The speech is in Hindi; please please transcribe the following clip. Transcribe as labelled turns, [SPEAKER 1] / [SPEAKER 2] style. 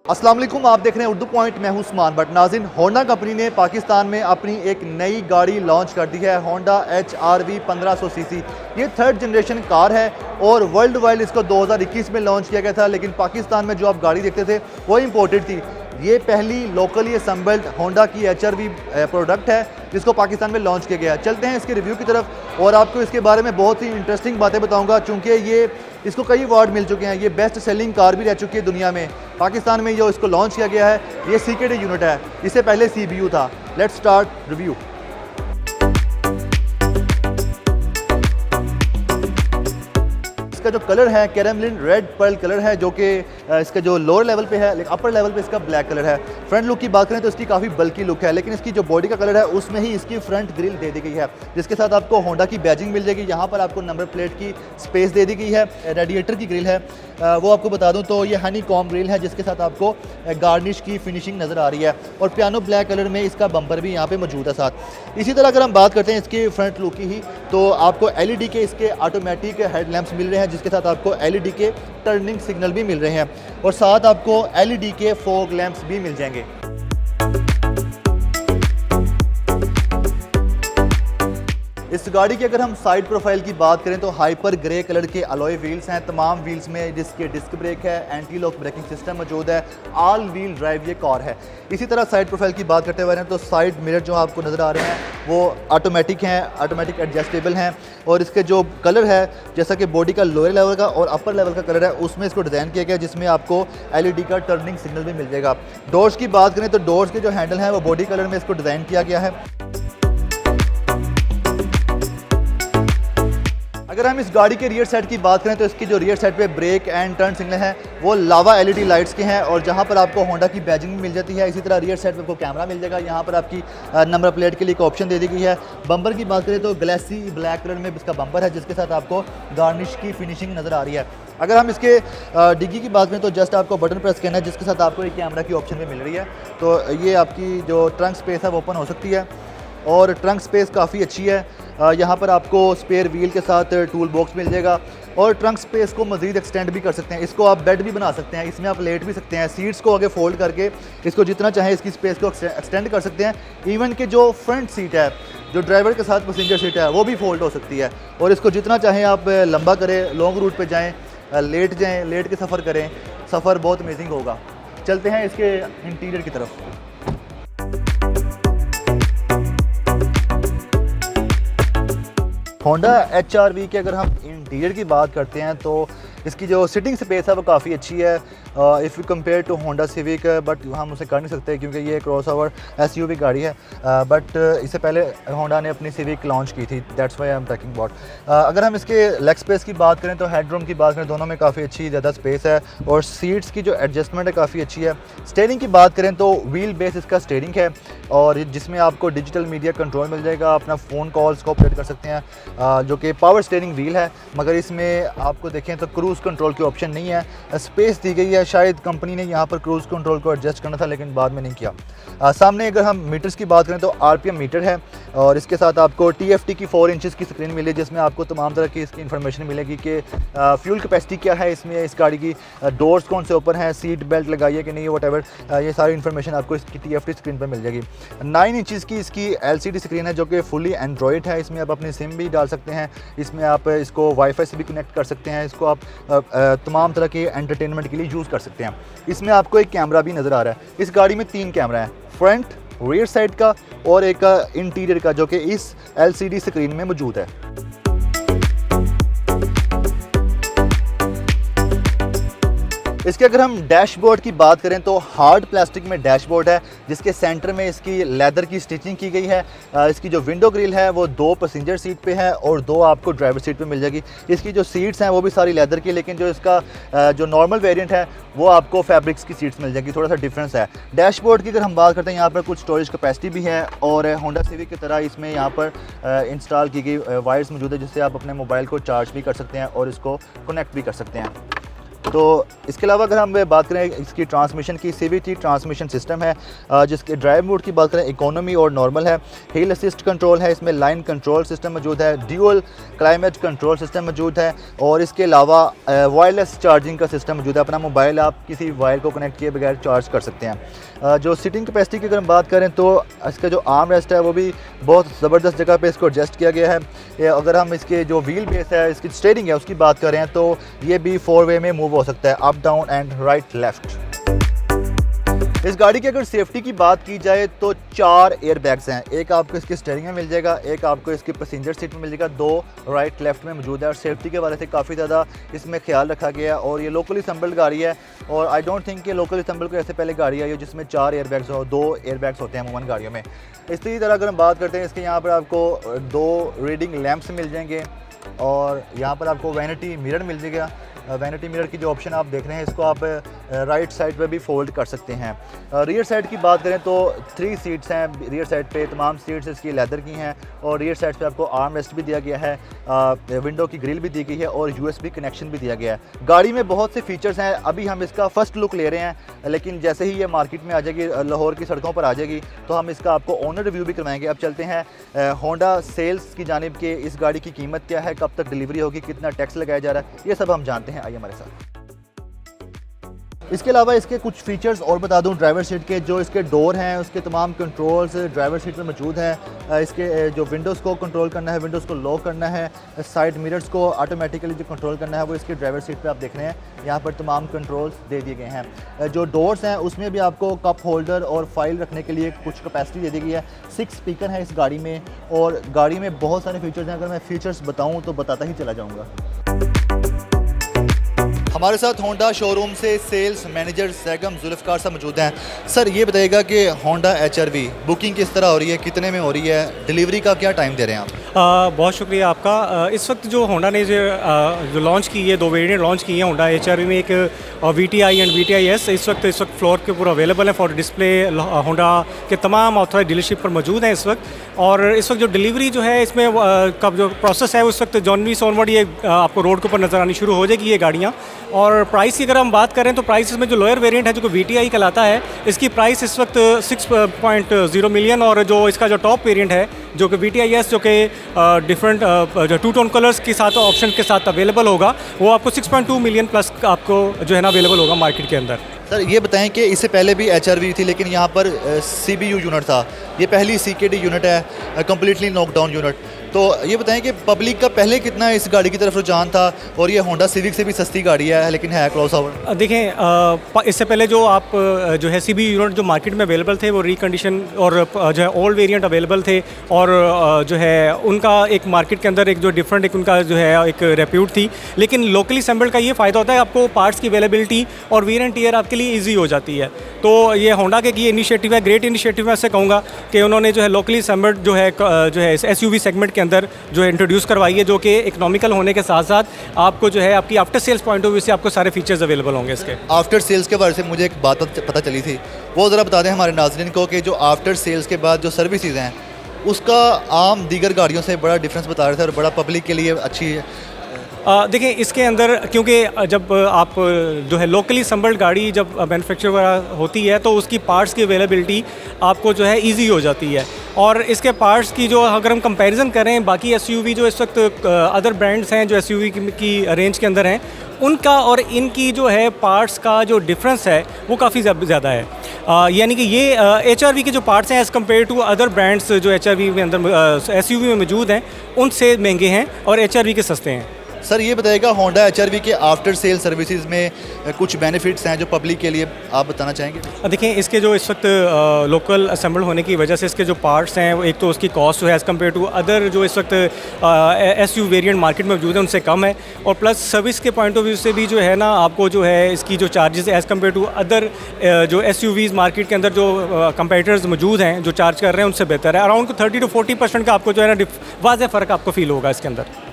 [SPEAKER 1] अस्सलाम वालेकुम, आप देख रहे हैं उर्दू पॉइंट। मैं हूं उस्मान बट नाज़रीन, होंडा कंपनी ने पाकिस्तान में अपनी एक नई गाड़ी लॉन्च कर दी है, होंडा HRV 1500 सीसी। ये थर्ड जनरेशन कार है और वर्ल्ड वाइड इसको 2021 में लॉन्च किया गया था, लेकिन पाकिस्तान में जो आप गाड़ी देखते थे वो इम्पोर्टेड थी। ये पहली लोकली असेंबल्ड होंडा की HRV प्रोडक्ट है जिसको पाकिस्तान में लॉन्च किया गया। चलते हैं इसके रिव्यू की तरफ और आपको इसके बारे में बहुत ही इंटरेस्टिंग बातें बताऊंगा, चूँकि ये इसको कई अवार्ड मिल चुके हैं। ये बेस्ट सेलिंग कार भी रह चुकी है दुनिया में। पाकिस्तान में जो इसको लॉन्च किया गया है ये CKD यूनिट है, इससे पहले CBU था। Let's start review. इसका जो कलर है कैरामलिन रेड पर्ल कलर है, जो कि इसका जो लोअर लेवल पे है, लेकिन अपर लेवल पे इसका ब्लैक कलर है। फ्रंट लुक की बात करें तो इसकी काफ़ी बल्की लुक है, लेकिन इसकी जो बॉडी का कलर है उसमें ही इसकी फ्रंट ग्रिल दे दी गई है, जिसके साथ आपको होंडा की बैजिंग मिल जाएगी। यहाँ पर आपको नंबर प्लेट की स्पेस दे दी गई है। रेडिएटर की ग्रिल है वो आपको बता दूँ तो ये हनी कॉम ग्रिल है, जिसके साथ आपको गार्निश की फिनिशिंग नज़र आ रही है और पियानो ब्लैक कलर में इसका बम्पर भी यहाँ पे मौजूद है साथ। इसी तरह अगर हम बात करते हैं इसके फ्रंट लुक की ही, तो आपको LED के इसके ऑटोमेटिक हेडलैम्प्स मिल रहे हैं, जिसके साथ आपको LED के टर्निंग सिग्नल भी मिल रहे हैं और साथ आपको LED के फॉग लैंप्स भी मिल जाएंगे। इस गाड़ी की अगर हम साइड प्रोफाइल की बात करें तो हाइपर ग्रे कलर के अलॉय व्हील्स हैं। तमाम व्हील्स में जिसके डिस्क ब्रेक है, एंटी लॉक ब्रेकिंग सिस्टम मौजूद है। ऑल व्हील ड्राइव ये कार है। इसी तरह साइड प्रोफाइल की बात करते हुए तो साइड मिरर जो आपको नज़र आ रहे हैं वो ऑटोमेटिक हैं, ऑटोमेटिक एडजस्टेबल हैं और इसके जो कलर है, जैसा कि बॉडी का लोअर लेवल का और अपर लेवल का कलर है, उसमें इसको डिज़ाइन किया गया, जिसमें आपको LED का टर्निंग सिग्नल भी मिल जाएगा। डोर्स की बात करें तो डोर्स के जो हैंडल हैं वो बॉडी कलर में इसको डिज़ाइन किया गया है। अगर हम इस गाड़ी के रियर साइड की बात करें तो इसकी जो रियर साइड पे ब्रेक एंड टर्न सिग्नल हैं वो लावा LED लाइट्स के हैं और जहां पर आपको होंडा की बैजिंग मिल जाती है। इसी तरह रियर साइड पे आपको कैमरा मिल जाएगा। यहां पर आपकी नंबर प्लेट के लिए एक ऑप्शन दे दी गई है। बम्पर की बात करें तो ग्लासी ब्लैक कलर में इसका बम्पर है, जिसके साथ आपको गार्निश की फिनिशिंग नज़र आ रही है। अगर हम इसके डिग्गी की बात करें तो जस्ट आपको बटन प्रेस करना है, जिसके साथ आपको एक कैमरा की ऑप्शन भी मिल रही है। तो ये आपकी जो ट्रंक स्पेस है वो ओपन हो सकती है और ट्रंक स्पेस काफ़ी अच्छी है। यहाँ पर आपको स्पेयर व्हील के साथ टूल बॉक्स मिल जाएगा और ट्रंक स्पेस को मज़ीद एक्सटेंड भी कर सकते हैं। इसको आप बेड भी बना सकते हैं, इसमें आप लेट भी सकते हैं। सीट्स को आगे फोल्ड करके इसको जितना चाहे इसकी स्पेस को एक्सटेंड कर सकते हैं। इवन कि जो फ्रंट सीट है, जो ड्राइवर के साथ पैसेंजर सीट है, वो भी फोल्ड हो सकती है और इसको जितना चाहें आप लंबा करें, लॉन्ग रूट पर जाएँ, लेट जाएँ, लेट के सफ़र करें, सफ़र बहुत अमेजिंग होगा। चलते हैं इसके इंटीरियर की तरफ। होंडा HRV के अगर हम इंटीरियर की बात करते हैं तो इसकी जो सिटिंग स्पेस है वो काफ़ी अच्छी है if you compare to Honda Civic, but हम उसे कर नहीं सकते क्योंकि ये क्रॉसओवर SUV गाड़ी है। बट इससे पहले होंडा ने अपनी सिविक लॉन्च की थी, that's why I am talking about. अगर हम इसके लेग स्पेस की बात करें तो हेड रूम की बात करें, दोनों में काफ़ी अच्छी ज़्यादा स्पेस है और सीट्स की जो एडजस्टमेंट है काफ़ी अच्छी है। स्टीयरिंग की बात करें तो व्हील बेस इसका स्टीयरिंग है और जिसमें आपको डिजिटल मीडिया कंट्रोल मिल जाएगा। अपना फ़ोन कॉल्स को ऑपरेट कर सकते हैं, जो कि पावर स्टीयरिंग व्हील है, मगर इसमें आपको देखें तो क्रूज़ कंट्रोल की ऑप्शन नहीं है। स्पेस दी गई है, शायद कंपनी ने यहाँ पर क्रूज़ कंट्रोल को एडजस्ट करना था लेकिन बाद में नहीं किया। सामने अगर हम मीटर्स की बात करें तो RPM मीटर है और इसके साथ आपको TFT की 4 इंचज़ की स्क्रीन मिली, जिसमें आपको तमाम तरह की इसकी इन्फॉर्मेशन मिलेगी कि फ्यूल कैपेसिटी क्या है इसमें, इस गाड़ी की डोर्स कौन से ओपन है, सीट बेल्ट लगाइए कि नहीं, वट एवर, ये सारी इन्फॉर्मेशन आपको इसकी TFT स्क्रीन पर मिल जाएगी। 9 इंचज़ की इसकी LCD स्क्रीन है जो कि फुली एंड्रॉयड है। इसमें आप अपनी सिम भी डाल सकते हैं, इसमें आप इसको वाईफाई से भी कनेक्ट कर सकते हैं, इसको आप तमाम तरह के एंटरटेनमेंट के लिए यूज़ कर सकते हैं। इसमें आपको एक कैमरा भी नज़र आ रहा है। इस गाड़ी में 3 कैमरा हैं, फ्रंट, रियर साइड का और एक इंटीरियर का, जो कि इस LCD स्क्रीन में मौजूद है। इसके अगर हम डैशबोर्ड की बात करें तो हार्ड प्लास्टिक में डैशबोर्ड है, जिसके सेंटर में इसकी लेदर की स्टिचिंग की गई है। इसकी जो विंडो ग्रिल है वो 2 पैसेंजर सीट पे है और 2 आपको ड्राइवर सीट पे मिल जाएगी। इसकी जो सीट्स हैं वो भी सारी लेदर की, लेकिन जो इसका जो नॉर्मल वेरिएंट है वो आपको फैब्रिक्स की सीट्स मिल जाएगी, थोड़ा सा डिफरेंस है। डैशबोर्ड की अगर हम बात करते हैं, यहाँ पर कुछ स्टोरेज कैपेसिटी भी है और होंडा सिविक की तरह इसमें यहाँ पर इंस्टॉल की गई वायर्स मौजूद है, जिससे आप अपने मोबाइल को चार्ज भी कर सकते हैं और इसको कनेक्ट भी कर सकते हैं। तो इसके अलावा अगर हम बात करें इसकी ट्रांसमिशन की, CVT ट्रांसमिशन सिस्टम है, जिसके ड्राइव मोड की बात करें इकोनॉमी और नॉर्मल है। हिल असिस्ट कंट्रोल है, इसमें लाइन कंट्रोल सिस्टम मौजूद है, ड्यूअल क्लाइमेट कंट्रोल सिस्टम मौजूद है, और इसके अलावा वायरलेस चार्जिंग का सिस्टम मौजूद है। अपना मोबाइल आप किसी वायर को कनेक्ट किए बगैर चार्ज कर सकते हैं। जो सीटिंग कैपेसिटी की अगर हम बात करें तो इसका जो आर्म रेस्ट है वो भी बहुत ज़बरदस्त जगह पे इसको एडजस्ट किया गया है। अगर हम इसके जो व्हील बेस है, इसकी स्टीयरिंग है, उसकी बात करें तो ये भी 4 वे में मूव हो सकता है, up down and right left. इस गाड़ी की अगर सेफ्टी की बात की जाए तो 4 एयर बैग्स हैं। एक आपको इसकी स्टीयरिंग में मिल जाएगा, एक आपको इसकी पैसेंजर सीट में मिल जाएगा, 2 राइट लेफ्ट में मौजूद है। और सेफ्टी के वाले से काफ़ी ज़्यादा इसमें ख्याल रखा गया है, और ये लोकली असम्बल्ड गाड़ी है। और आई डोंट थिंक कि लोकली असम्बल्ड को ऐसे पहले गाड़ी आई हो जिसमें 4 एयर बैग्स हो। 2 एयर बैग्स होते हैं अमूमन गाड़ियों में। इसी तरह अगर हम बात करते हैं, इसके यहाँ पर आपको 2 रीडिंग लैंप्स मिल जाएंगे, और यहाँ पर आपको वैनिटी मिरर मिल जाएगा। वैनिटी मिरर की जो ऑप्शन आप देख रहे हैं, इसको आप राइट साइड पे भी फोल्ड कर सकते हैं। रियर साइड की बात करें तो 3 सीट्स हैं रियर साइड पे, तमाम सीट्स इसकी लेदर की हैं, और रियर साइड पे आपको आर्म रेस्ट भी दिया गया है, विंडो की ग्रिल भी दी गई है, और USB कनेक्शन भी दिया गया है। गाड़ी में बहुत से फीचर्स हैं। अभी हम इसका फर्स्ट लुक ले रहे हैं, लेकिन जैसे ही ये मार्केट में आ जाएगी, लाहौर की सड़कों पर आ जाएगी, तो हम इसका आपको ऑनर रिव्यू भी करवाएंगे। अब चलते हैं होंडा सेल्स की जानिब के, इस गाड़ी की कीमत क्या है, कब तक डिलीवरी होगी, कितना टैक्स लगाया जा रहा है, ये सब हम जानते हैं। आइए हमारे साथ। इसके अलावा इसके कुछ फीचर्स और बता दूं ड्राइवर सीट के। जो इसके डोर हैं, उसके तमाम कंट्रोल्स ड्राइवर सीट में मौजूद हैं। इसके जो विंडोज़ को कंट्रोल करना है, विंडोज़ को लॉक करना है, साइड मिरर्स को ऑटोमेटिकली जो कंट्रोल करना है, वो इसके ड्राइवर सीट पे आप देख रहे हैं। यहाँ पर तमाम कंट्रोल्स दे दिए गए हैं। जो डोर्स हैं उसमें भी आपको कप होल्डर और फाइल रखने के लिए कुछ कैपेसिटी दे दी गई है। 6 स्पीकर हैं इस गाड़ी में, और गाड़ी में बहुत सारे फीचर्स हैं। अगर मैं फीचर्स बताऊँ तो बताता ही चला जाऊँगा। हमारे साथ होंडा शोरूम से सेल्स मैनेजर सैगम जुल्फ़कार साहब मौजूद हैं। सर ये बताइएगा कि होंडा HRV बुकिंग किस तरह हो रही है, कितने में हो रही है, डिलीवरी का क्या टाइम दे रहे हैं आप?
[SPEAKER 2] बहुत शुक्रिया आपका। इस वक्त जो होंडा ने जो लॉन्च की है, 2 वेरिएंट लॉन्च की हैं होंडा HRV में, एक VTI एंड VTI-S इस वक्त फ्लोर के ऊपर अवेलेबल है फॉर डिस्प्ले। होंडा के तमाम ऑथराइज डीलरशिप पर मौजूद हैं इस वक्त। और इस वक्त जो डिलीवरी जो है इसमें कब जो प्रोसेस है उस वक्त जनवरी से ऑनवर्ड ये आपको रोड के ऊपर नज़र आनी शुरू हो जाएगी ये गाड़ियाँ। और प्राइस की अगर हम बात करें तो प्राइस इसमें जो लोअर वेरिएंट है जो कि VTI कहलाता है, इसकी प्राइस इस वक्त 6.0 मिलियन, और जो इसका जो टॉप वेरिएंट है जो कि VTI-S जो कि डिफरेंट जो 2 टोन कलर्स के साथ ऑप्शन के साथ अवेलेबल होगा, वो आपको 6.2 मिलियन प्लस आपको जो है ना अवेलेबल होगा मार्केट के अंदर।
[SPEAKER 1] सर ये बताएं कि इससे पहले भी HRV थी, लेकिन यहाँ पर CBU यूनिट था, ये पहली CKD यूनिट है, कम्प्लीटली नॉकडाउन यूनिट। तो ये बताएं कि पब्लिक का पहले कितना इस गाड़ी की तरफ रुझान था, और ये होंडा सिविक से भी सस्ती गाड़ी है लेकिन है क्रॉसओवर।
[SPEAKER 2] देखें, इससे पहले जो आप जो है CBU यूनिट जो मार्केट में अवेलेबल थे वो रिकंडीशन और जो है ओल्ड वेरिएंट अवेलेबल थे, और जो है उनका एक मार्केट के अंदर एक जो डिफरेंट एक उनका जो है एक रेप्यूट थी। लेकिन लोकली असेंबल्ड का ये फ़ायदा होता है, आपको पार्ट्स की अवेलेबिलिटी और वीर एंड टीयर आपके लिए ईजी हो जाती है। तो ये होंडा के ये इनिशिएटिव है, ग्रेट इनिशिएटिव। मैं ऐसे कहूँगा कि उन्होंने जो है लोकली असेंबल्ड जो है इस SUV सेगमेंट के अंदर जो है इंट्रोड्यूस करवाई है, जो कि इकोनॉमिकल होने के साथ साथ आपको जो है आपकी after sales point of view से आपको सारे फीचर्स अवेलेबल होंगे इसके।
[SPEAKER 1] आफ्टर सेल्स के बारे से मुझे एक बात पता चली थी, वो ज़रा बता दें हमारे नाज़रीन को कि जो आफ्टर सेल्स के बाद जो सर्विसेज हैं उसका आम दीगर गाड़ियों से बड़ा डिफरेंस बता रहे थे, और बड़ा पब्लिक के लिए अच्छी है।
[SPEAKER 2] देखिए, इसके अंदर क्योंकि जब आप जो है लोकली असम्बल्ड गाड़ी जब मैन्युफैक्चर वगैरह होती है तो उसकी पार्ट्स की अवेलेबिलिटी आपको जो है इजी हो जाती है। और इसके पार्ट्स की जो अगर हम कंपैरिजन करें बाकी SUV जो इस वक्त अदर ब्रांड्स हैं जो SUV की रेंज के अंदर हैं, उनका और इनकी जो है पार्ट्स का जो डिफरेंस है वो काफ़ी ज़्यादा है। यानी कि ये HRV के जो पार्ट्स हैं as compare to other brands जो HRV में अंदर SUV में मौजूद हैं उनसे महंगे हैं और HRV के सस्ते हैं।
[SPEAKER 1] सर ये बताइएगा होंडा HRV के आफ्टर सेल सर्विसेज में कुछ बेनिफिट्स हैं जो पब्लिक के लिए आप बताना चाहेंगे?
[SPEAKER 2] देखिए, इसके जो इस वक्त लोकल असेंबल होने की वजह से इसके जो पार्ट्स हैं, एक तो उसकी कॉस्ट जो है एज़ कम्पेयर टू अदर जो इस वक्त SUV वेरिएंट मार्केट में मौजूद है उनसे कम है। और प्लस सर्विस के पॉइंट ऑफ व्यू से भी जो है ना आपको जो है इसकी जो charges as compare to other जो SUVs मार्केट के अंदर जो कंपेटिटर्स मौजूद हैं जो चार्ज कर रहे हैं उनसे बेहतर है। अराउंड 30 to 40% का आपको जो है ना वाज़ेह फ़र्क आपको फील होगा इसके अंदर।